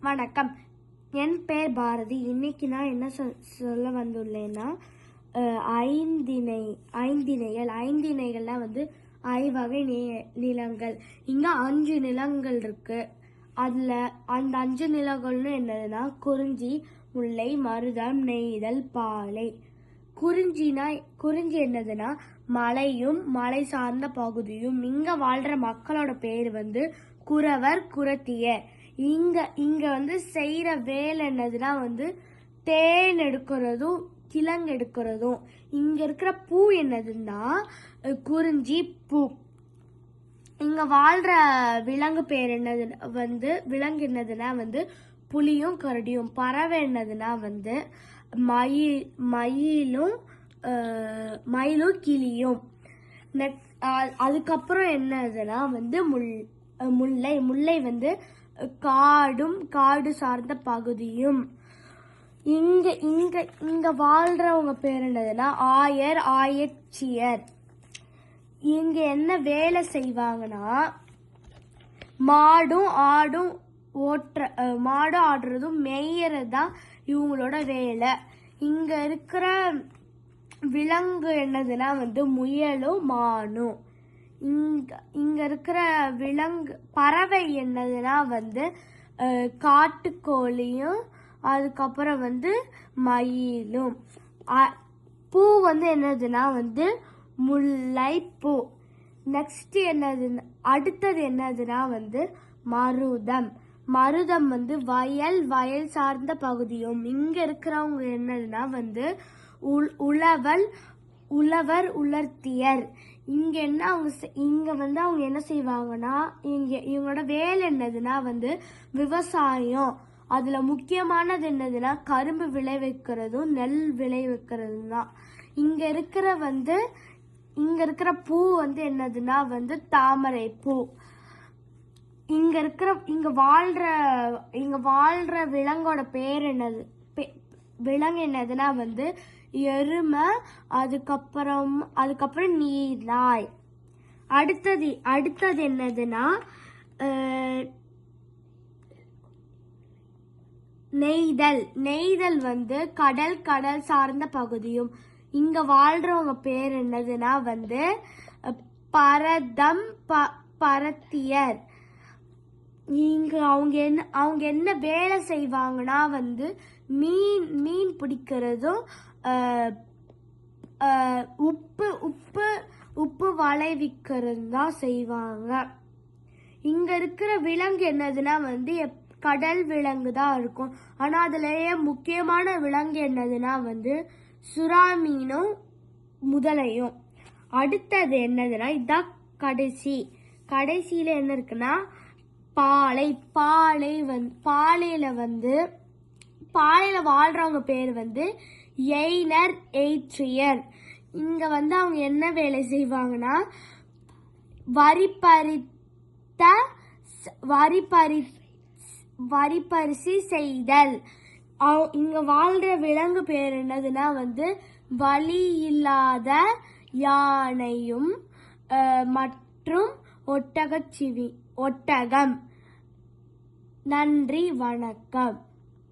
வணக்கம். என் பேர் பாரதி. இன்னைக்கு நான் என்ன சொல்ல வந்துள்ளேன்னா, ஐந்திணைகள்லாம் ஐவகை நிலங்கள். இங்க 5 நிலங்கள் இருக்கு. அதுல அந்த 5 நிலங்கள்னு என்னதுன்னா குறிஞ்சி, முல்லை, மருதம், நெய்தல், பாலை. குறிஞ்சி என்னதுன்னா மலையும் மலை சார்ந்த பகுதியும். இங்க வாழ்ற மக்களோட பேர் குறவர், குறத்தியர். இங்க செய்யற வேலை என்னதுன்னா தேன் எடுக்கிறதும் கிழங்கு எடுக்கிறதும். இங்க இருக்கிற பூ என்னதுன்னா குறிஞ்சி பூ. இங்க வாழ்ற விலங்கு பேர் விலங்கு என்னதுன்னா புலியும் கரடியும். பறவை என்னதுன்னா மயிலும் கிளியும். அதுக்கப்புறம் என்னதுன்னா முல்லை காடு சார்ந்த பகுதியும். இங்க வாழ்றவங்க பேர் என்னதுன்னா ஆயர், ஆயச்சியர். இங்க என்ன வேலை செய்வாங்கன்னா மாடு ஆடுறதும் மேயறதுதான் இவங்களோட வேலை. இங்க இருக்கிற விலங்கு என்னதுன்னா முயலும் மானும். இங்க இருக்கிற பறவை என்னதுன்னா காட்டுக்கோழியும் அதுக்கப்புறம் மயிலும். பூ என்னதுன்னா முல்லை பூ. நெக்ஸ்ட் அடுத்தது என்னதுன்னா மருதம் வயல் சார்ந்த பகுதியும். இங்க இருக்கிறவங்க என்னதுன்னா உழவர், உலர்த்தியர். இங்க அவங்க என்ன செய்வாங்கன்னா இவங்களோட வேலை என்னதுன்னா விவசாயம். அதுல முக்கியமானது என்னதுன்னா கரும்பு விளைவிக்கிறதும் நெல் விளைவிக்கிறதும் தான். இங்க இருக்கிற பூ என்னதுன்னா தாமரை பூ. இங்க வாழ்ற விலங்கோட பேர் விலங்கு என்னதுன்னா எருமை, அதுக்கப்புறம் நீர்நாய். அடுத்தது என்னதுன்னா நெய்தல் கடல் சார்ந்த பகுதியும். இங்க வாழ்றவங்க பேர் என்னதுன்னா பரத்தியர். இங்க அவங்க என்ன வேலை செய்வாங்கன்னா மீன் பிடிக்கிறதும் உப்பு வளைவிக்கிறது தான் செய்வாங்க. இங்க இருக்கிற விலங்கு என்னதுன்னா கடல் விலங்கு தான் இருக்கும். ஆனா அதுலயே முக்கியமான விலங்கு என்னதுன்னா சுறா மீனும் முதலையும். அடுத்தது என்னதுன்னா இதான் கடைசியில என்ன இருக்குன்னா பாலையில வாழ்றவங்க பேர் எய்னர், எய்ட்ரியர். இங்க அவங்க என்ன வேலை செய்வாங்கன்னா வரிபரிசி செய்தல். இங்க வாழ்ற விலங்கு பேர் என்னதுன்னா வலி இல்லாத யானையும் மற்றும் ஒட்டகம். நன்றி, வணக்கம்.